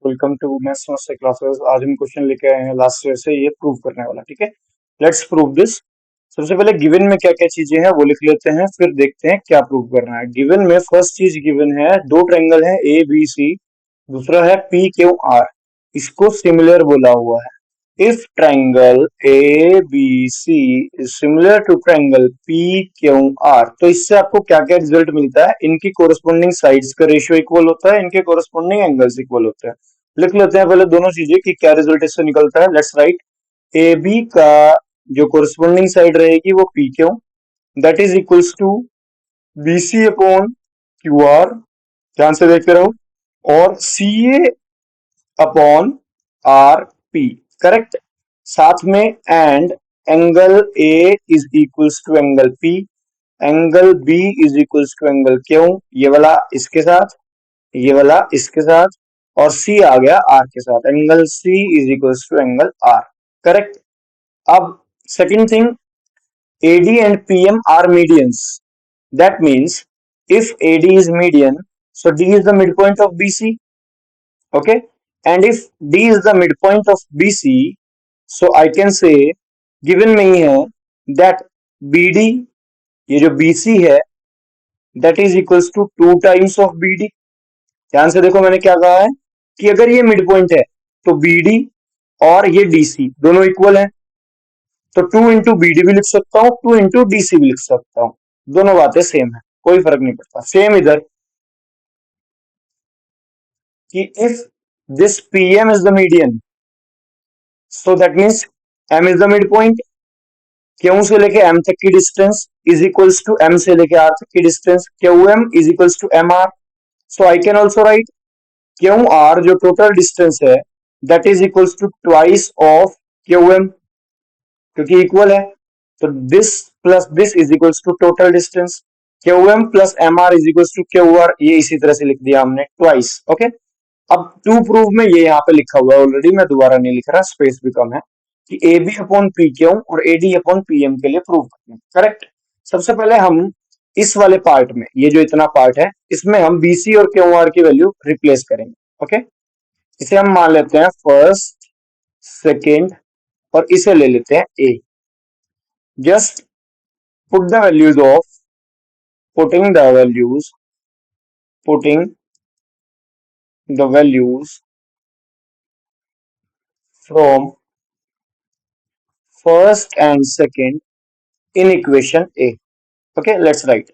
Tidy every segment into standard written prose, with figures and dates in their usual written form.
Welcome to maths समस्या classes. आज हम क्वेश्चन लेके आए हैं लास्ट ईयर से, ये प्रूव करने वाला। ठीक है, लेट्स प्रूव दिस। सबसे पहले गिवन में क्या क्या चीजें हैं वो लिख लेते हैं, फिर देखते हैं क्या प्रूव करना है। गिवन में फर्स्ट चीज गिवन है, दो ट्रायंगल है ए बी सी, दूसरा है पी क्यू आर। इसको सिमिलर बोला हुआ है। If triangle ABC is similar to triangle PQR, तो इससे आपको क्या क्या रिजल्ट मिलता है? इनकी कोरस्पोंडिंग साइड्स का रेशियो इक्वल होता है, इनके कोरस्पोंडिंग एंगल्स इक्वल होते हैं। लिख लेते हैं पहले दोनों चीजें कि क्या रिजल्ट इससे निकलता है। लेट्स राइट, AB का जो कोरस्पोंडिंग साइड रहेगी वो PQ, that is equals to BC upon QR, ध्यान से देखते रहो, और CA अपॉन RP, करेक्ट। साथ में and angle A is equals to angle P, angle B is equals to angle Q, ये वाला इसके साथ, ये वाला इसके साथ, और C आ गया R के साथ, angle C is equals to angle R, correct. अब second thing, AD and PM are medians. That means if AD is median, so D is the midpoint of BC. Okay, and if D is the midpoint of BC, so I can say given में ही है that BD, ये जो BC है, that is equals to 2 times of BD। ध्यान से देखो मैंने क्या कहा है कि अगर ये मिड पॉइंट है तो BD और ये DC दोनों इक्वल हैं, तो 2 इंटू BD भी लिख सकता हूं, 2 इंटू DC भी लिख सकता हूं, दोनों बातें सेम है, कोई फर्क नहीं पड़ता। सेम इधर कि if this PM is the median, so that means M is the midpoint, Q से लेके M तक की distance is equals to M से लेके R तक की distance, QM is equals to MR। So I can also write QR जो total distance है that is equals to twice of QM, क्योंकि इक्वल है, तो this plus this is equals to total distance. QM plus MR is equals to QR, ये इसी तरह से लिख दिया हमने ट्वाइस। ओके, अब टू प्रूव में ये यहाँ पे लिखा हुआ है ऑलरेडी, मैं दोबारा नहीं लिख रहा, स्पेस भी कम है, कि AB अपॉन PQ और AD अपॉन PM के लिए प्रूव करते हैं, करेक्ट। सबसे पहले हम इस वाले पार्ट में, ये जो इतना पार्ट है, इसमें हम BC और QR की वैल्यू रिप्लेस करेंगे। ओके, इसे हम मान लेते हैं फर्स्ट, सेकेंड, और इसे ले लेते हैं A। Just put the values of, putting the values, putting the values from first and second in equation A. Okay, let's write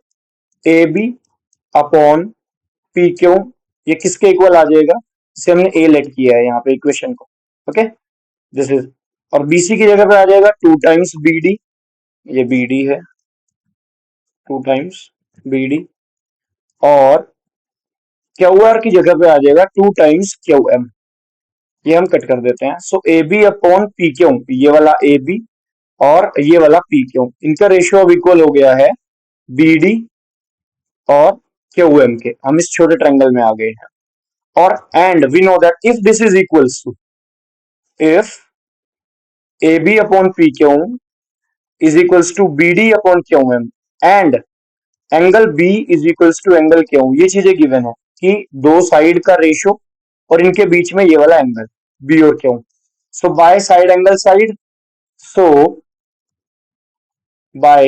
AB upon PQ, ये किसके इक्वल आ जाएगा? इसे हमने A लेट किया है यहाँ पे इक्वेशन को। ओके, दिस इज, और BC की जगह पे आ जाएगा 2 टाइम्स BD, ये BD है, 2 टाइम्स BD, और QR की जगह पे आ जाएगा 2 टाइम्स QM, ये हम कट कर देते हैं। सो AB अपॉन PQ, ये वाला AB और ये वाला PQ, इनका रेशियो अब इक्वल हो गया है BD और QM के। हम इस छोटे ट्रायंगल में आ गए हैं, और and we know that if this is equals to, if AB upon PQ is equals to BD upon QM and angle B is equals to angle Q, ये चीजें गिवन है कि दो साइड का रेशियो और इनके बीच में ये वाला एंगल B और Q। So by side angle side, so by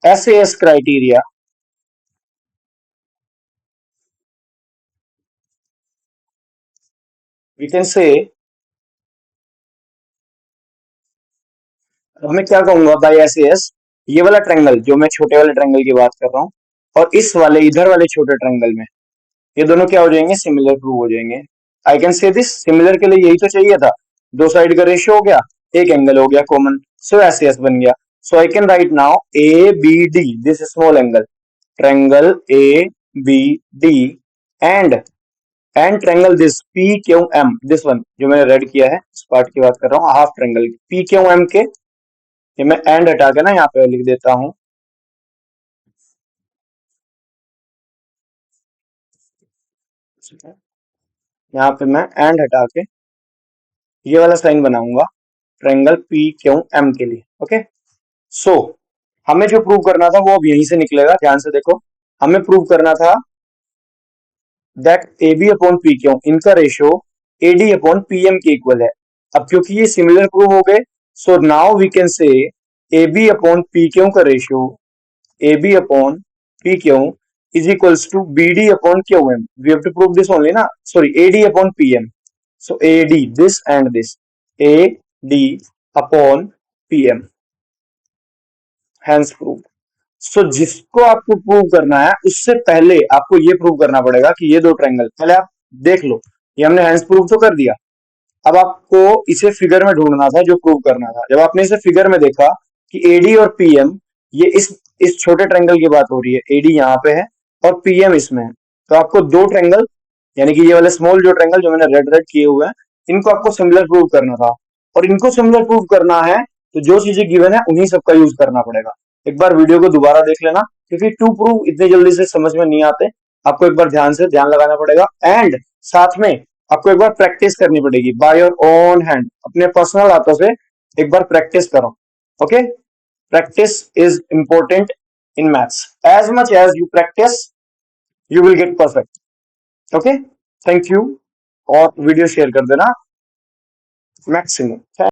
SAS criteria, we can say, अब मैं क्या कहूंगा बाय SAS, ये वाला ट्रायंगल जो मैं छोटे वाले ट्रायंगल की बात कर रहा हूँ, और इस वाले इधर वाले छोटे ट्रायंगल में ये दोनों क्या हो जाएंगे? सिमिलर प्रूव हो जाएंगे। I can say this, similar के लिए यही तो चाहिए था, दो साइड का रेशियो हो गया, एक एंगल हो गया कॉमन, सो SAS बन गया। So I can write now ABD, this small angle, triangle ABD and triangle this PQM, this one जो मैंने रेड किया है, इस पार्ट की बात कर रहा हूँ, हाफ ट्रायंगल PQM के, ये मैं एंड हटा के ना यहाँ पे लिख देता हूँ, यहाँ पे मैं एंड हटा के ये वाला साइन बनाऊंगा ट्रायंगल PQM के लिए। ओके, सो हमें जो प्रूव करना था वो अब यहीं से निकलेगा, ध्यान से देखो। हमें प्रूव करना था दैट AB अपॉन PQ, इनका रेशियो AD अपॉन PM के इक्वल है। अब क्योंकि ये सिमिलर प्रूव हो गए, so now we can say AB upon PQ का ratio AB upon PQ is equals to BD upon QM. We have to prove this only, na? Sorry, AD upon PM. So AD, this and this. AD upon PM. Hence proved. सो जिसको आपको prove करना है उससे पहले आपको ये prove करना पड़ेगा कि ये दो ट्रायंगल, पहले आप देख लो, ये हमने हैंस प्रूव तो कर दिया। अब आपको इसे फिगर में ढूंढना था, जो प्रूव करना था। जब आपने इसे फिगर में देखा कि एडी और पीएम, ये इस छोटे ट्रायंगल की बात हो रही है, एडी यहाँ पे है और पीएम इसमें है, तो आपको दो ट्रायंगल, यानी कि ये वाले स्मॉल जो ट्रायंगल जो मैंने रेड रेड किए हुए हैं, इनको आपको सिमिलर प्रूव करना था। और इनको सिमिलर प्रूव करना है तो जो चीजें गिवन है उन्हीं सबका यूज करना पड़ेगा। एक बार वीडियो को दोबारा देख लेना, क्योंकि टू प्रूव इतने जल्दी से समझ में नहीं आते, आपको एक बार ध्यान से ध्यान लगाना पड़ेगा। एंड साथ में आपको एक बार प्रैक्टिस करनी पड़ेगी बाय योर ओन हैंड, अपने पर्सनल हाथों से एक बार प्रैक्टिस करो। Okay, practice is important in maths. As much as you practice you will get perfect. Okay, thank you. और वीडियो शेयर कर देना मैक्सिमम।